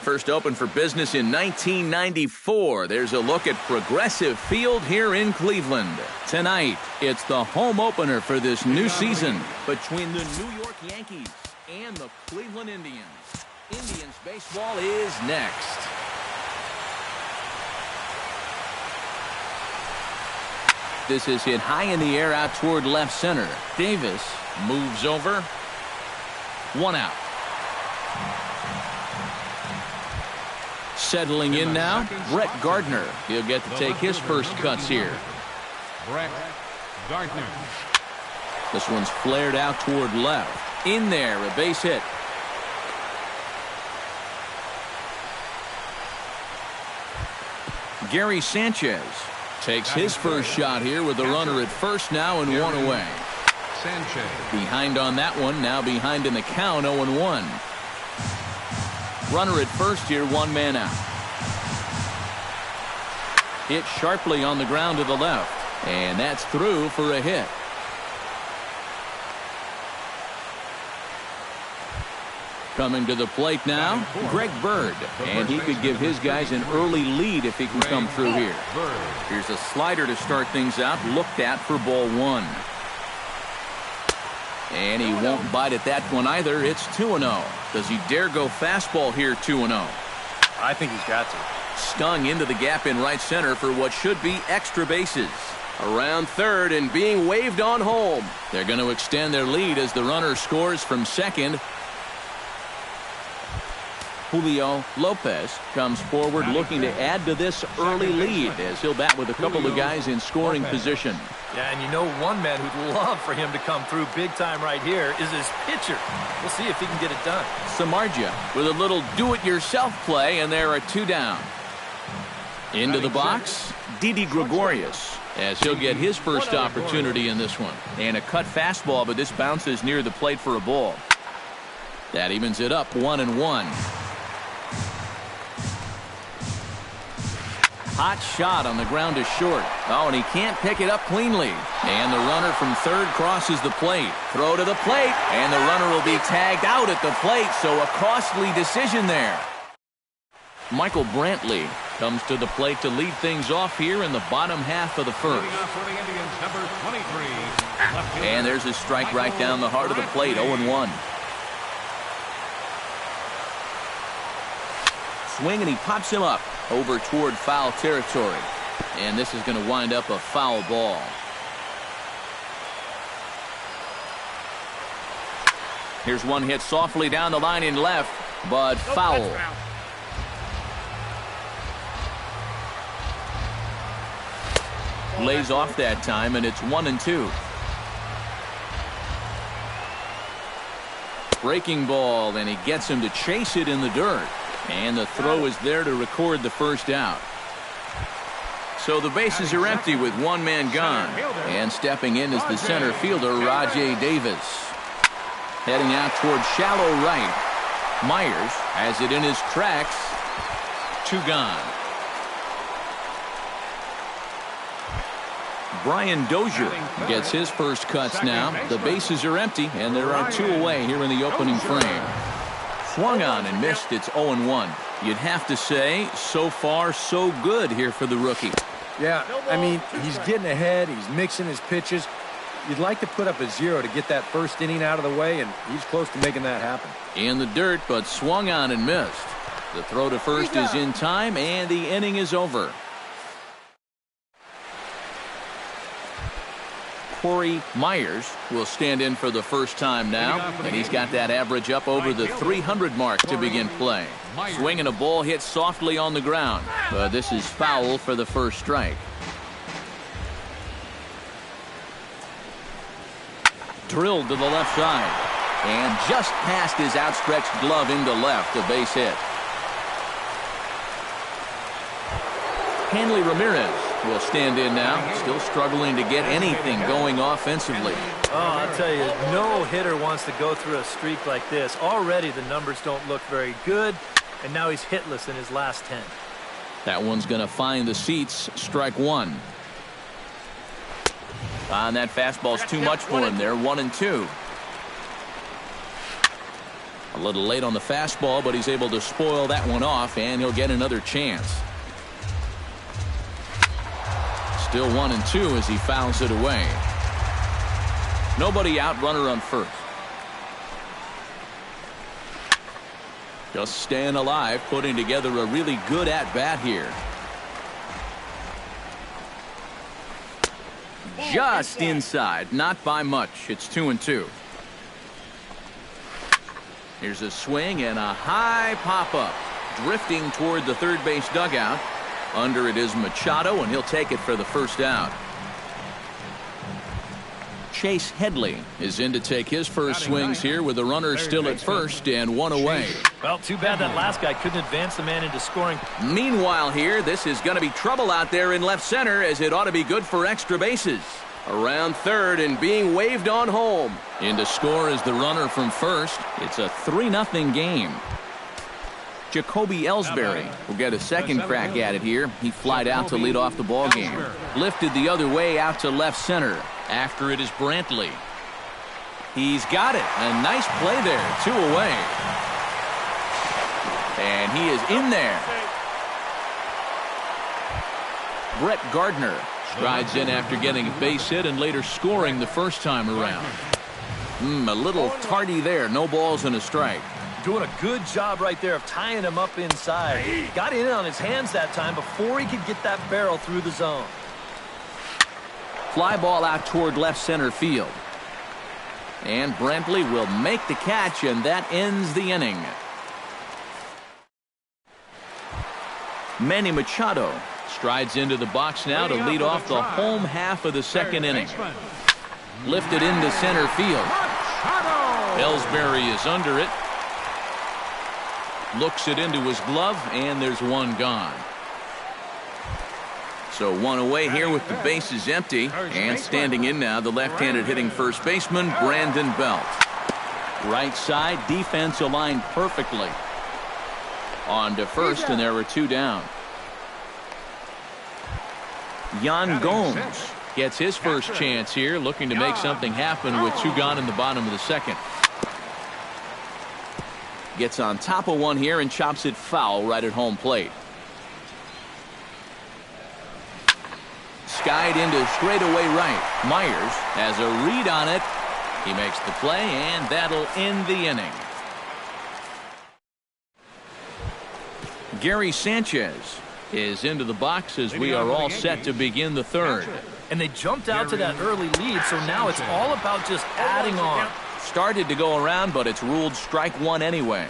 First opened for business in 1994. There's a look at Progressive Field here in Cleveland. Tonight, it's the home opener for this new season between the New York Yankees and the Cleveland Indians. Indians baseball is next. This is hit high in the air out toward left center. Davis moves over. 1 out. Settling in now, Brett Gardner. He'll get to take his first cuts here. Brett Gardner. This one's flared out toward left. In there, a base hit. Gary Sanchez takes his first shot here with a runner at first now and 1 away. Sanchez. Behind on that one, now behind in the count, 0-1. Runner at first here, 1 man out. Hit sharply on the ground to the left, and that's through for a hit. Coming to the plate now, Greg Bird, and he could give his guys an early lead if he can come through here. Here's a slider to start things out, looked at for ball 1. And he won't bite at that one either. It's 2-0. Does he dare go fastball here, 2-0? I think he's got to. Stung into the gap in right center for what should be extra bases. Around third and being waved on home. They're going to extend their lead as the runner scores from second. Julio Lopez comes forward looking to add to this early lead as he'll bat with a couple of guys in scoring position. Yeah, and you know one man who'd love for him to come through big time right here is his pitcher. We'll see if he can get it done. Samardzija with a little do-it-yourself play, and there are 2 down. Into the box, Didi Gregorius, as he'll get his first opportunity in this one. And a cut fastball, but this bounces near the plate for a ball. That evens it up, 1-1. Hot shot on the ground to short. Oh, and he can't pick it up cleanly. And the runner from third crosses the plate. Throw to the plate, and the runner will be tagged out at the plate, so a costly decision there. Michael Brantley comes to the plate to lead things off here in the bottom half of the first. And there's a strike right down the heart of the plate, 0-1. Swing, and he pops him up over toward foul territory. And this is going to wind up a foul ball. Here's one hit softly down the line in left, but foul. Lays off that time, and it's 1-2. Breaking ball, and he gets him to chase it in the dirt. And the throw is there to record the first out. So the bases are empty with 1 man gone. And stepping in is the center fielder, Rajay Davis. Heading out toward shallow right. Myers has it in his tracks. 2 gone. Brian Dozier gets his first cuts now. The bases are empty, and there are 2 away here in the opening frame. Swung on and missed. It's 0-1. You'd have to say, so far, so good here for the rookie. Yeah, I mean, he's getting ahead. He's mixing his pitches. You'd like to put up a 0 to get that first inning out of the way, and he's close to making that happen. In the dirt, but swung on and missed. The throw to first is in time, and the inning is over. Corey Myers will stand in for the first time now, and he's got that average up over the 300 mark to begin play. Swinging a ball hit softly on the ground, but this is foul for the first strike. Drilled to the left side, and just past his outstretched glove into left, a base hit. Hanley Ramirez will stand in now, still struggling to get anything going offensively. Oh, I'll tell you, no hitter wants to go through a streak like this. Already the numbers don't look very good, and now he's hitless in his last 10. That one's going to find the seats, strike 1. And that fastball's too much for him there, 1-2. A little late on the fastball, but he's able to spoil that one off, and he'll get another chance. Still 1-2 as he fouls it away. Nobody out, runner on first. Just staying alive, putting together a really good at-bat here. Just inside, not by much. It's 2-2. Here's a swing and a high pop-up. Drifting toward the third base dugout. Under it is Machado, and he'll take it for the first out. Chase Headley is in to take his first swings here with the runner still at first and one away. Well, too bad that last guy couldn't advance the man into scoring. Meanwhile here, this is going to be trouble out there in left center, as it ought to be good for extra bases. Around third and being waved on home. In to score is the runner from first. It's a 3-0 game. Jacoby Ellsbury will get a second crack at it here. He flied out to lead off the ball game. Lifted the other way out to left center. After it is Brantley. He's got it. A nice play there. 2 away. And he is in there. Brett Gardner strides in after getting a base hit and later scoring the first time around. A little tardy there. No balls and a strike. Doing a good job right there of tying him up inside. Got in on his hands that time before he could get that barrel through the zone. Fly ball out toward left center field. And Brantley will make the catch, and that ends the inning. Manny Machado strides into the box now to lead off the home half of the second inning. Lifted into center field. Ellsbury is under it. Looks it into his glove, and there's one gone. So one away here with the bases empty. And standing in now, the left-handed hitting first baseman, Brandon Belt. Right side, defense aligned perfectly. On to first, and there were 2 down. Yan Gomes gets his first chance here, looking to make something happen with 2 gone in the bottom of the second. Gets on top of one here and chops it foul right at home plate. Skied into straightaway right. Myers has a read on it. He makes the play, and that'll end the inning. Gary Sanchez is into the box as we are all set to begin the third. And they jumped out to that early lead, so now it's all about just adding on. Started to go around, but it's ruled strike one anyway.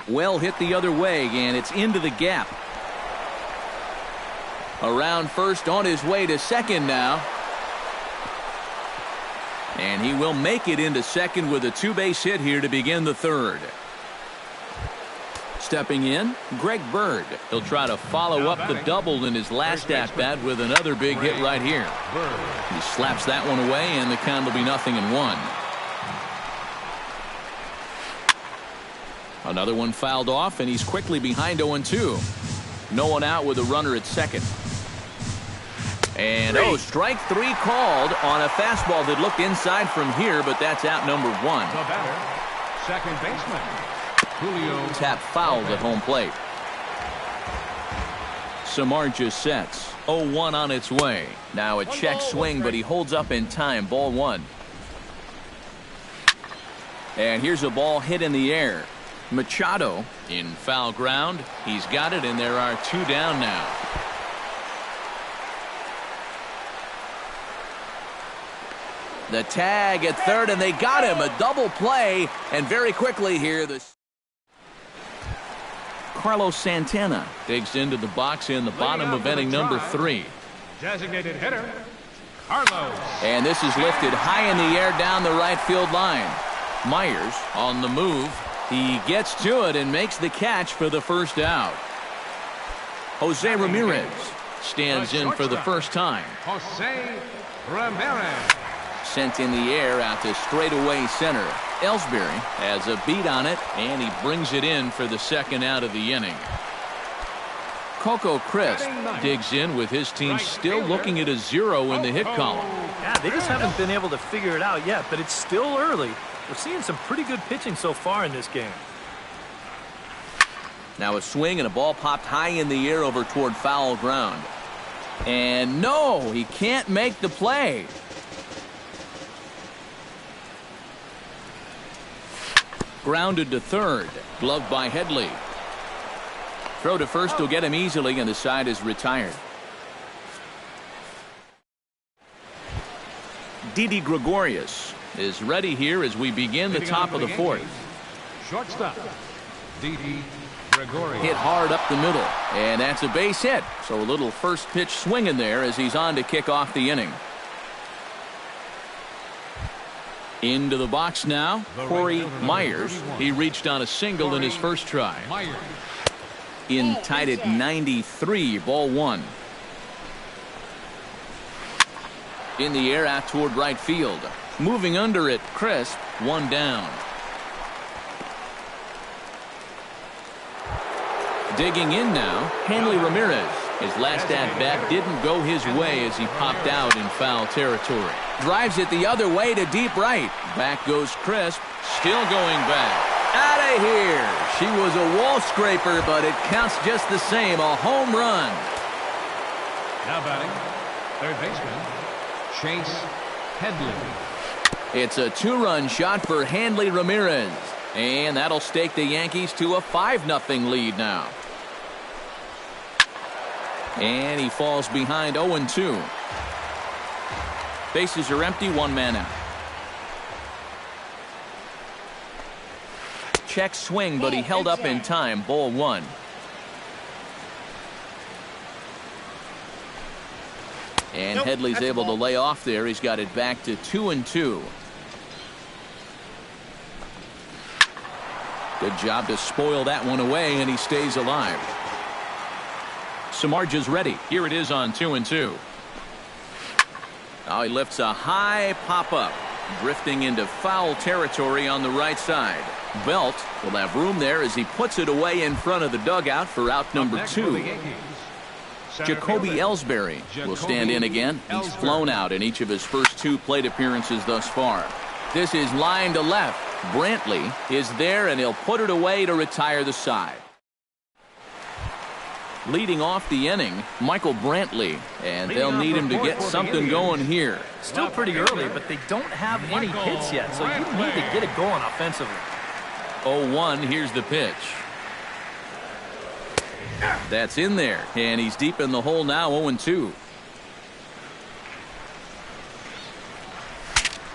Well hit the other way, and it's into the gap. Around first, on his way to second now. And he will make it into second with a 2-base hit here to begin the third. Stepping in, Greg Bird. He'll try to follow up the double in his last at-bat with another big hit right here. He slaps that one away, and the count will be 0-1. Another one fouled off, and he's quickly behind 0-2. No one out with a runner at second. And strike 3 called on a fastball that looked inside from here, but that's out number 1. The batter, second baseman, Julio. Tap fouled at home plate. Samardzija sets. 0-1 on its way. Now a check swing, but he holds up in time. Ball 1. And here's a ball hit in the air. Machado in foul ground. He's got it, and there are 2 down now. The tag at third, and they got him. A double play, and very quickly here, Carlos Santana digs into the box in the bottom of inning number 3. Designated hitter, Carlos. And this is lifted high in the air down the right field line. Myers on the move. He gets to it and makes the catch for the first out. Jose Ramirez stands in for the first time. Jose Ramirez. Sent in the air out to straightaway center. Ellsbury has a beat on it, and he brings it in for the second out of the inning. Coco Crisp digs in with his team still looking at a 0 in the hit column. Yeah, they just haven't been able to figure it out yet, but it's still early. We're seeing some pretty good pitching so far in this game. Now a swing and a ball popped high in the air over toward foul ground. And no, he can't make the play. Grounded to third. Gloved by Headley. Throw to first will get him easily, and the side is retired. Didi Gregorius is ready here as we begin the top of the fourth. Shortstop, Didi Gregorius. Hit hard up the middle, and that's a base hit. So a little first pitch swing in there as he's on to kick off the inning. Into the box now, Corey Myers. He reached on a single in his first try. In tied at 93, ball one. In the air out toward right field. Moving under it, crisp, one down. Digging in now, Hanley Ramirez. His last at-bat didn't go his way as he popped out in foul territory. Drives it the other way to deep right. Back goes Crisp, still going back. Out of here. She was a wall scraper, but it counts just the same. A home run. Now batting, third baseman, Chase Headley. It's a two-run shot for Hanley Ramirez. And that'll stake the Yankees to a 5-0 lead now. And he falls behind 0-2. Bases are empty, one man out. Check swing, but he held up in time. Ball one. And Headley's able to lay off there. He's got it back to 2-2. Good job to spoil that one away, and he stays alive. Samardzija's ready. Here it is on 2-2. Now he lifts a high pop-up, drifting into foul territory on the right side. Belt will have room there as he puts it away in front of the dugout for out number 2. Jacoby Ellsbury will stand in again. He's flown out in each of his first 2 plate appearances thus far. This is line to left. Brantley is there, and he'll put it away to retire the side. Leading off the inning, Michael Brantley, and they'll need him to get something going here. Still pretty early, but they don't have any hits yet, so you need to get it going offensively. 0-1, here's the pitch. That's in there, and he's deep in the hole now, 0-2.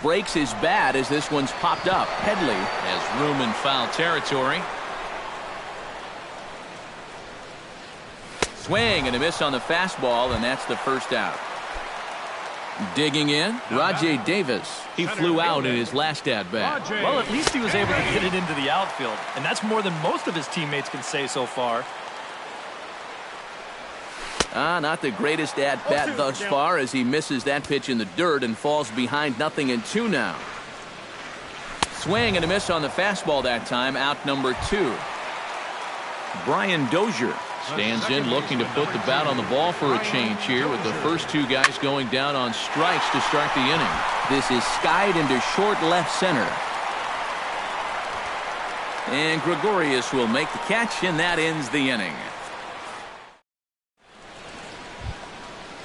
Breaks his bat as this one's popped up. Headley has room in foul territory. Swing and a miss on the fastball, and that's the first out. Digging in, Rajay Davis. He flew out in his last at-bat. Well, at least he was able to get it into the outfield, and that's more than most of his teammates can say so far. Not the greatest at-bat thus far as he misses that pitch in the dirt and falls behind 0-2 now. Swing and a miss on the fastball that time, out number 2. Brian Dozier stands in looking to put the bat on the ball for a change here with the first 2 guys going down on strikes to start the inning. This is skied into short left center. And Gregorius will make the catch, and that ends the inning.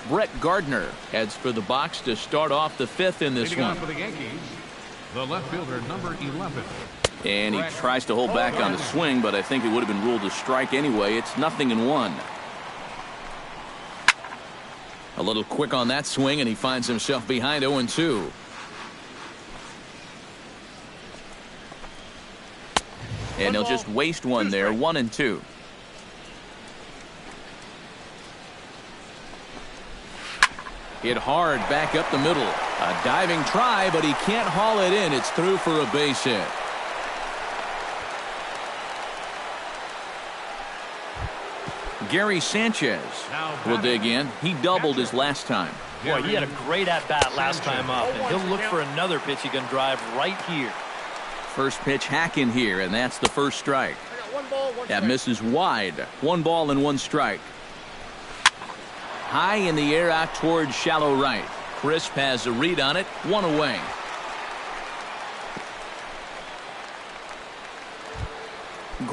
Brett Gardner heads for the box to start off the 5th in this one. For the Yankees, the left fielder, number 11. And he tries to hold back on the swing, but I think it would have been ruled a strike anyway. It's 0-1. A little quick on that swing, and he finds himself behind 0-2. And he'll just waste one there, 1-2. Hit hard back up the middle. A diving try, but he can't haul it in. It's through for a base hit. Gary Sanchez will dig in. He doubled his last time. Boy, he had a great at-bat last time up, and he'll look for another pitch he can drive right here. First pitch hack in here, and that's the first strike. That misses wide. 1 ball and 1 strike. High in the air out towards shallow right. Crisp has a read on it. 1 away.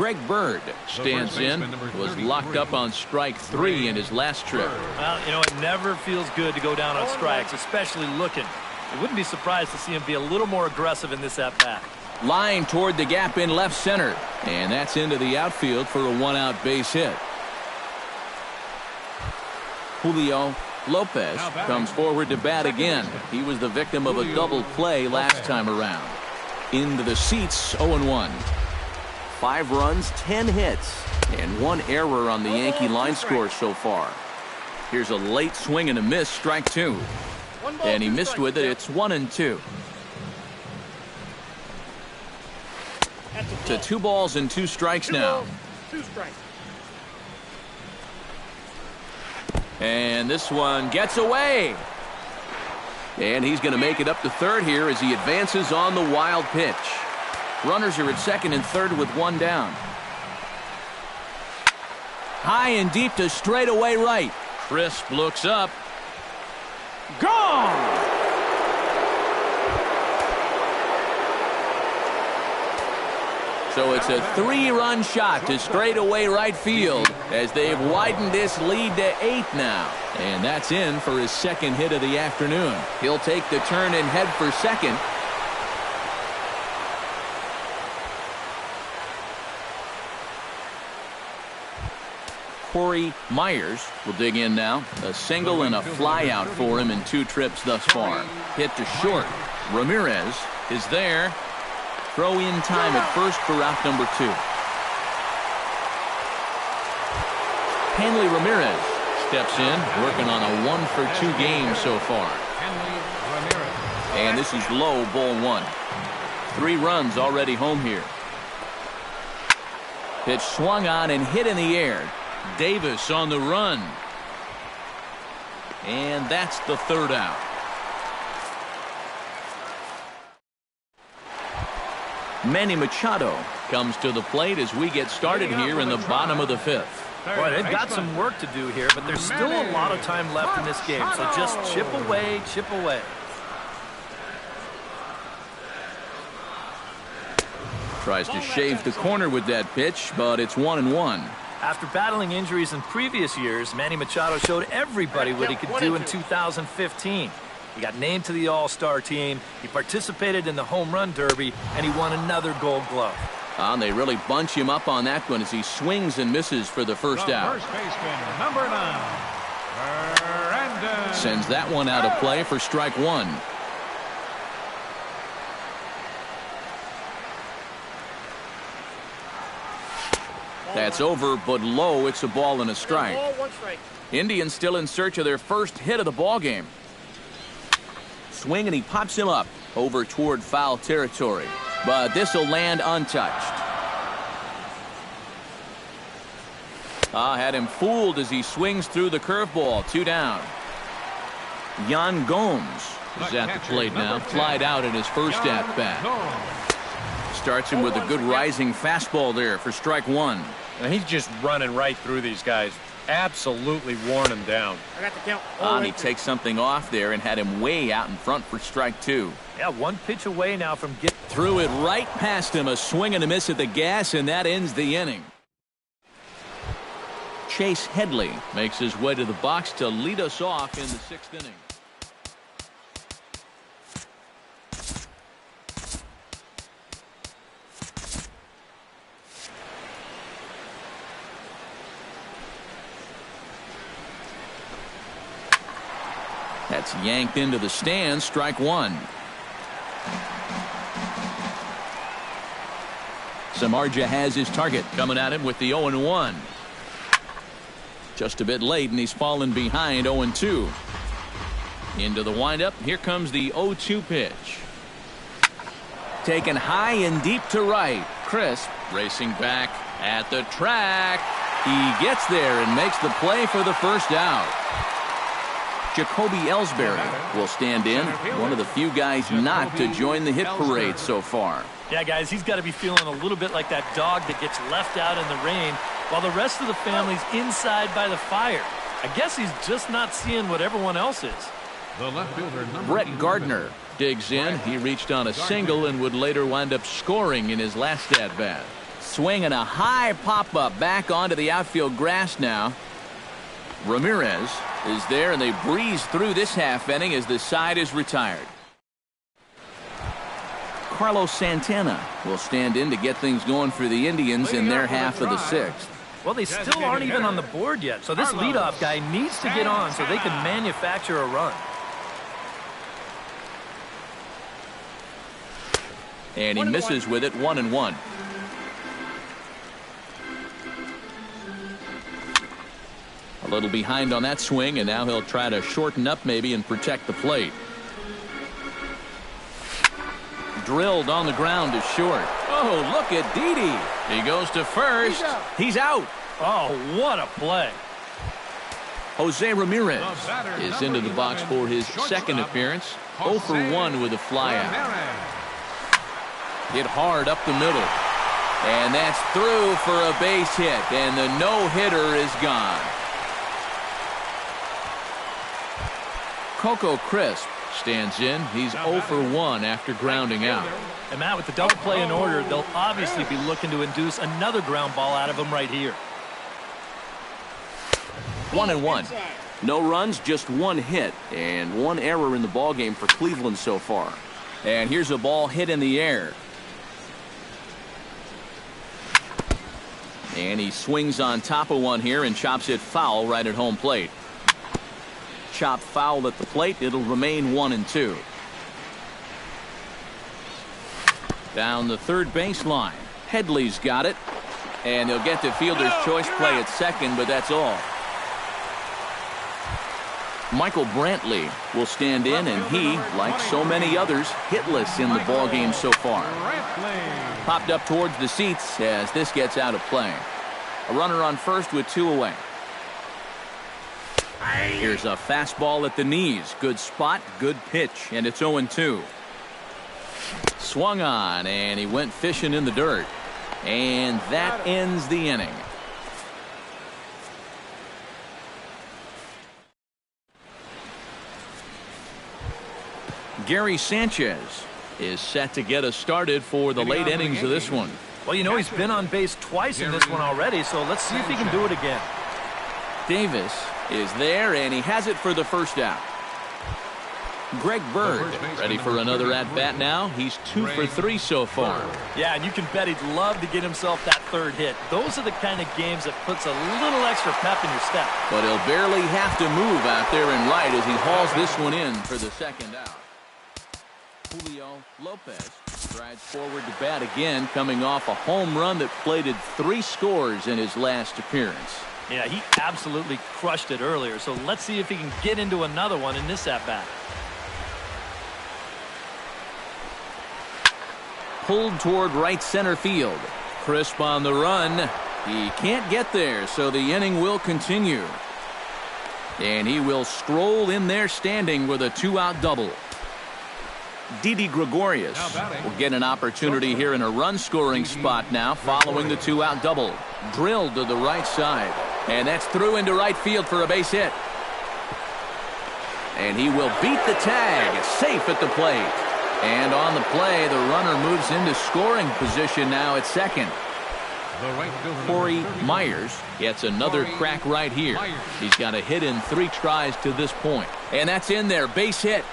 Greg Bird stands in. Was locked up on strike 3 in his last trip. Well, you know, it never feels good to go down on strikes, especially looking. I wouldn't be surprised to see him be a little more aggressive in this at-bat. Line toward the gap in left center. And that's into the outfield for a one-out base hit. Julio Lopez comes forward to bat again. He was the victim of a double play last time around. Into the seats, 0-1. 5 runs, 10 hits, and 1 error on the Yankee line score so far. Here's a late swing and a miss, strike 2. And he missed with it. It's 1-2. To 2 balls and 2 strikes now. And this one gets away. And he's going to make it up to third here as he advances on the wild pitch. Runners are at second and third with 1 down. High and deep to straightaway right. Crisp looks up. Gone! So it's a 3-run shot to straightaway right field as they've widened this lead to 8 now. And that's in for his second hit of the afternoon. He'll take the turn and head for second. Corey Myers will dig in now. A single and a fly out for him in 2 trips thus far. Hit to short. Ramirez is there. Throw in time at first for out number 2. Hanley Ramirez steps in, working on a 1-for-2 game so far. And this is low, ball 1. 3 runs already home here. Pitch swung on and hit in the air. Davis on the run. And that's the 3rd out. Manny Machado comes to the plate as we get started here in the bottom of the 5th. Boy, they've got some work to do here, but there's still a lot of time left in this game, so just chip away, chip away. Tries to shave the corner with that pitch, but it's 1-1. After battling injuries in previous years, Manny Machado showed everybody what he could do in 2015. He got named to the All-Star team, he participated in the Home Run Derby, and he won another Gold Glove. And they really bunch him up on that one as he swings and misses for the first out. First baseman, number 9, Brandon. Sends that one out of play for strike 1. That's over, but low. It's a ball and a strike. Indians still in search of their first hit of the ball game. Swing and he pops him up over toward foul territory, but this will land untouched. Had him fooled as he swings through the curveball. 2 down. Yan Gomes is at the plate now. Flied out in his first at bat. Starts him with a good rising fastball there for strike 1. And he's just running right through these guys. Absolutely worn them down. I got the count. And he takes something off there and had him way out in front for strike 2. Yeah, 1 pitch away now from getting. Threw it right past him. A swing and a miss at the gas, and that ends the inning. Chase Headley makes his way to the box to lead us off in the 6th inning. That's yanked into the stands. Strike 1. Samardzija has his target coming at him with the 0-1. Just a bit late and he's fallen behind. 0-2. Into the windup. Here comes the 0-2 pitch. Taken high and deep to right. Crisp racing back at the track. He gets there and makes the play for the first out. Jacoby Ellsbury will stand in, one of the few guys not to join the hit parade so far. Yeah, guys, he's got to be feeling a little bit like that dog that gets left out in the rain while the rest of the family's inside by the fire. I guess he's just not seeing what everyone else is. The left fielder, number Brett 11. Gardner digs in. He reached on a single and would later wind up scoring in his last at-bat. swing and a high pop-up back onto the outfield grass now. Ramirez is there, and they breeze through this half inning as the side is retired. Carlos Santana will stand in to get things going for the Indians in their half of the sixth. Well, they still aren't even on the board yet, so this leadoff guy needs to get on so they can manufacture a run. And he misses with it, 1-1. A little behind on that swing, and now he'll try to shorten up maybe and protect the plate. Drilled on the ground to short. Oh, look at Didi. He goes to first. He's out. Oh, what a play. Jose Ramirez is into the box for his second appearance. 0 for 1 with a flyout. Hit hard up the middle. And that's through for a base hit. And the no-hitter is gone. Coco Crisp stands in. He's 0 for 1 after grounding out. And Matt, with the double play in order, they'll obviously be looking to induce another ground ball out of him right here. 1-1. No runs, just one hit, and one error in the ballgame for Cleveland so far. And here's a ball hit in the air. And he swings on top of one here and chops it foul right at home plate. Chop foul at the plate. It'll remain 1-2. Down the third baseline. Headley's got it. And he'll get the fielder's choice play at second, but that's all. Michael Brantley will stand in, and he, like so many others, hitless in the ballgame so far. Popped up towards the seats as this gets out of play. A runner on first with 2 away. Here's a fastball at the knees. Good spot, good pitch, and it's 0-2. Swung on, and he went fishing in the dirt. And that ends the inning. Gary Sanchez is set to get us started for the late innings of this one. Well, you know, he's been on base twice in this one already, so let's see if he can do it again. Davis is there, and he has it for the first out. Greg Bird ready for another at-bat now. He's 2 for 3 so far. Yeah, and you can bet he'd love to get himself that third hit. Those are the kind of games that puts a little extra pep in your step. But he'll barely have to move out there in right as he hauls this one in for the second out. Julio Lopez strides forward to bat again, coming off a home run that plated 3 scores in his last appearance. Yeah, he absolutely crushed it earlier, so let's see if he can get into another one in this at-bat. Pulled toward right center field. Crisp on the run. He can't get there, so the inning will continue. And he will stroll in there standing with a 2-out double. Didi Gregorius will get an opportunity here in a run-scoring spot now following the 2-out double. Drilled to the right side. And that's through into right field for a base hit. And he will beat the tag. Safe at the plate. And on the play, the runner moves into scoring position now at second. Corey Myers gets another crack right here. He's got a hit in 3 tries to this point. And that's in there. Base hit.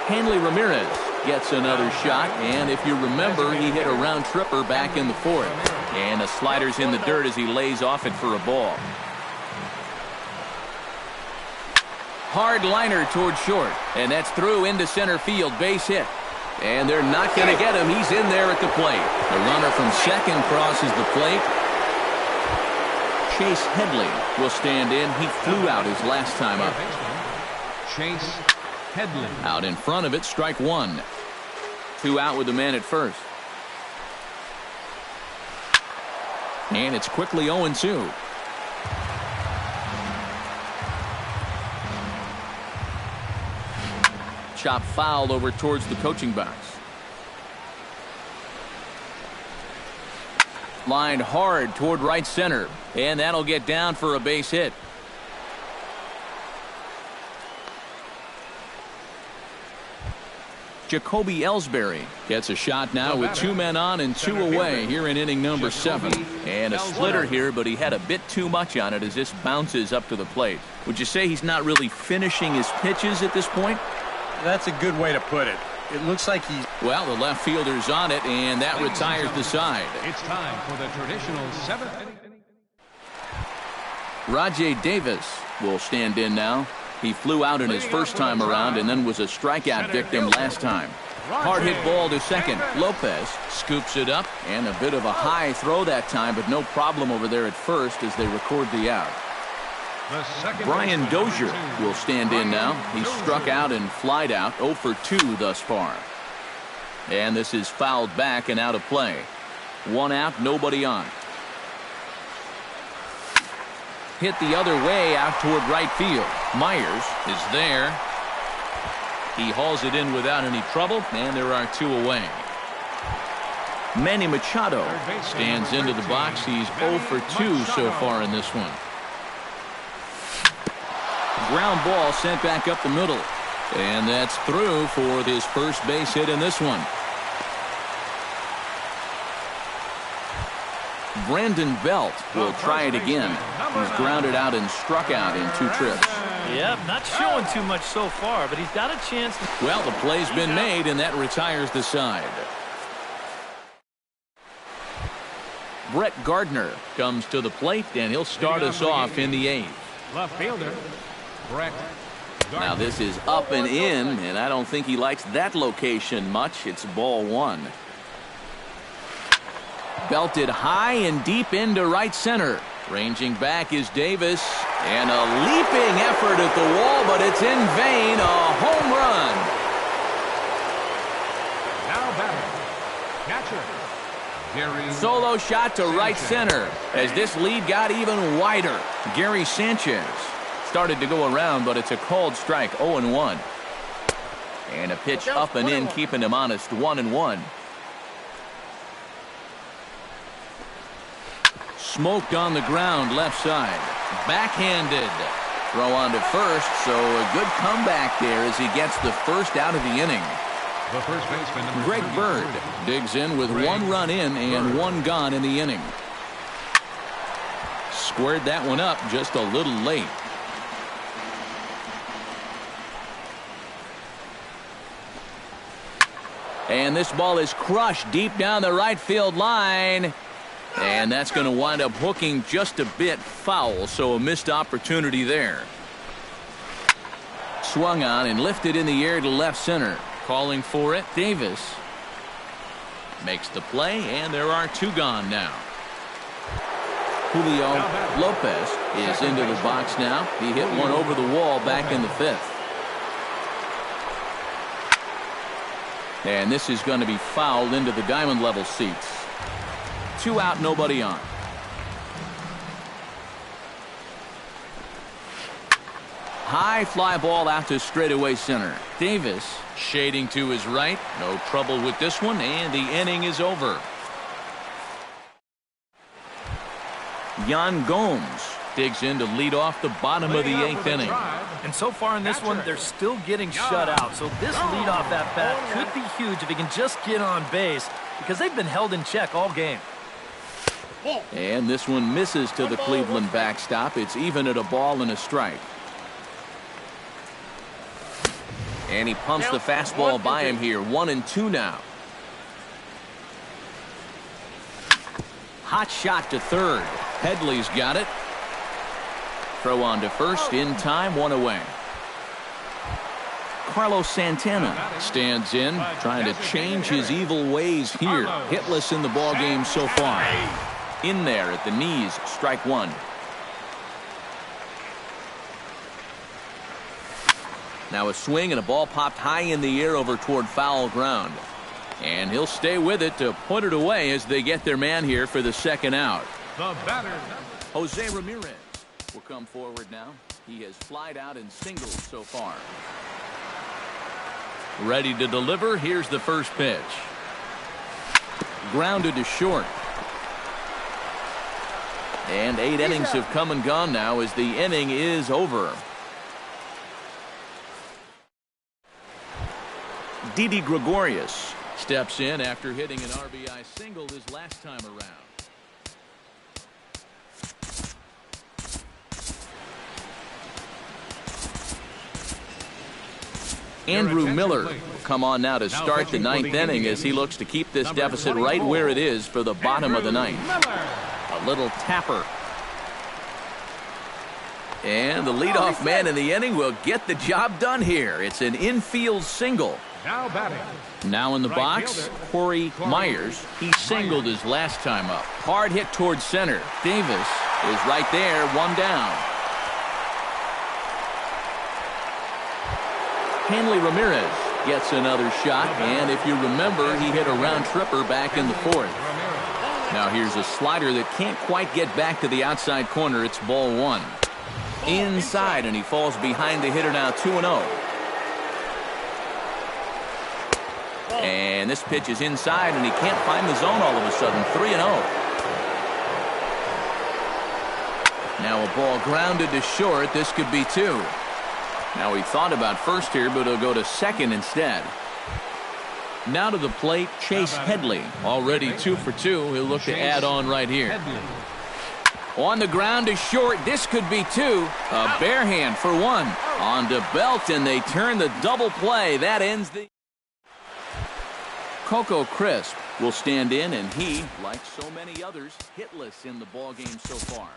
Hanley Ramirez gets another shot, and if you remember, he hit a round tripper back in the 4th. And the slider's in the dirt as he lays off it for a ball. Hard liner toward short, and that's through into center field, base hit. And they're not going to get him. He's in there at the plate. The runner from second crosses the plate. Chase Headley will stand in. He flew out his last time up. Chase Headley. Out in front of it, strike 1. 2 out with the man at first. And it's quickly 0-2. Chop foul over towards the coaching box. Lined hard toward right center. And that'll get down for a base hit. Jacoby Ellsbury gets a shot now with 2 men on and 2 away here in inning number 7. And a splitter here, but he had a bit too much on it as this bounces up to the plate. Would you say he's not really finishing his pitches at this point? That's a good way to put it. It looks like he's... Well, the left fielder's on it, and that retires the side. It's time for the traditional 7th inning. Rajay Davis will stand in now. He flew out in his first time around and then was a strikeout victim last time. Hard hit ball to second. Lopez scoops it up, and a bit of a high throw that time, but no problem over there at first as they record the out. Brian Dozier will stand in now. He's struck out and flied out, 0 for 2 thus far. And this is fouled back and out of play. 1 out, nobody on. Hit the other way out toward right field. Myers is there. He hauls it in without any trouble, and there are 2 away. Manny Machado stands into the box. He's 0 for 2 so far in this one. Ground ball sent back up the middle. And that's through for his first base hit in this one. Brandon Belt will try it again. He's grounded out and struck out in 2 trips. Yep, not showing too much so far, but he's got a chance. Well, the play's been made, and that retires the side. Brett Gardner comes to the plate, and he'll start us off in the 8th. Left fielder, Brett Gardner. Now this is up and in, and I don't think he likes that location much. It's ball 1. Belted high and deep into right center. Ranging back is Davis, and a leaping effort at the wall, but it's in vain. A home run. Now batting, catcher, Gary. Solo shot to right center as this lead got even wider. Gary Sanchez started to go around, but it's a called strike, 0-1. And a pitch up and in, keeping him honest, 1-1. Smoked on the ground, left side. Backhanded. Throw on to first, so a good comeback there as he gets the first out of the inning. The first baseman, Greg Bird digs in with 1 run in and 1 gone in the inning. Squared that one up just a little late. And this ball is crushed deep down the right field line. And that's going to wind up hooking just a bit foul, so a missed opportunity there. Swung on and lifted in the air to left center. Calling for it, Davis makes the play, and there are 2 gone now. Julio Lopez is into the box now. He hit one over the wall back in the 5th. And this is going to be fouled into the diamond level seats. 2 out, nobody on. High fly ball out to straightaway center. Davis shading to his right. No trouble with this one, and the inning is over. Yan Gomes digs in to lead off the bottom of the 8th inning. And so far in this one, they're still getting shut out. So this leadoff at bat could be huge if he can just get on base, because they've been held in check all game. And this one misses to the Cleveland backstop. It's even at a ball and a strike. And he pumps the fastball by him here. 1-2 now. Hot shot to third. Headley's got it. Throw on to first in time, 1 away. Carlos Santana stands in, trying to change his evil ways here. Hitless in the ballgame so far. In there at the knees, strike 1. Now a swing and a ball popped high in the air over toward foul ground. And he'll stay with it to put it away as they get their man here for the 2nd out. The batter, Jose Ramirez will come forward now. He has flied out and singled so far. Ready to deliver. Here's the first pitch. Grounded to short. And 8 innings have come and gone now as the inning is over. Didi Gregorius steps in after hitting an RBI single his last time around. Andrew Miller will come on now to start the ninth inning as he looks to keep this deficit right where it is for the bottom of the ninth. A little tapper. And the leadoff man in the inning will get the job done here. It's an infield single. Now batting. Now in the box, Corey Myers. He singled his last time up. Hard hit towards center. Davis is right there, one down. Hanley Ramirez gets another shot, and if you remember, he hit a round tripper back in the fourth. Now here's a slider that can't quite get back to the outside corner. It's ball one. Inside, and he falls behind the hitter now 2-0. And this pitch is inside, and he can't find the zone all of a sudden. 3-0. Now a ball grounded to short. This could be two. Now he thought about first here, but he'll go to second instead. Now to the plate, Chase Headley. Already 2 for 2. He'll look to add on right here. On the ground to short. This could be two. A bare hand for one. On to Belt, and they turn the double play. That ends the... Coco Crisp will stand in, and he, like so many others, hitless in the ballgame so far.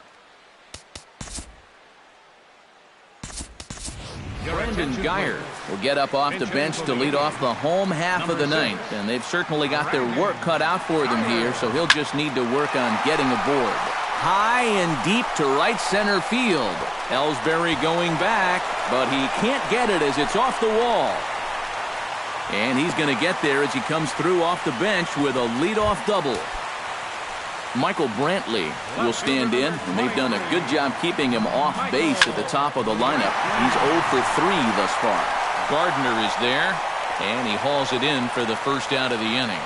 Brandon Geyer will get up off the bench to lead off the home half of the ninth, and they've certainly got their work cut out for them here, so he'll just need to work on getting aboard. High and deep to right center field. Ellsbury going back, but he can't get it as it's off the wall. And he's going to get there as he comes through off the bench with a leadoff double. Michael Brantley will stand in, and they've done a good job keeping him off base at the top of the lineup. He's 0 for 3 thus far. Gardner is there, and he hauls it in for the first out of the inning.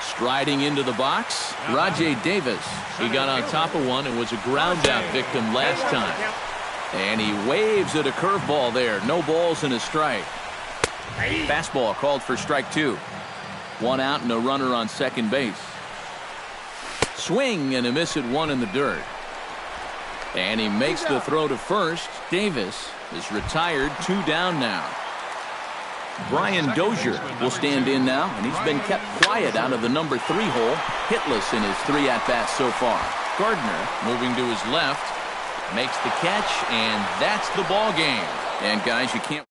Striding into the box, Rajay Davis. He got on top of one and was a ground out victim last time. And he waves at a curveball there. No balls and a strike. Fastball called for strike 2. 1 out and a runner on second base. Swing and a miss at 1 in the dirt. And he makes the throw to first. Davis is retired, 2 down now. Brian Dozier will stand in now, and he's been kept quiet out of the number 3 hole, hitless in his 3 at-bats so far. Gardner moving to his left, makes the catch, and that's the ball game. And guys, you can't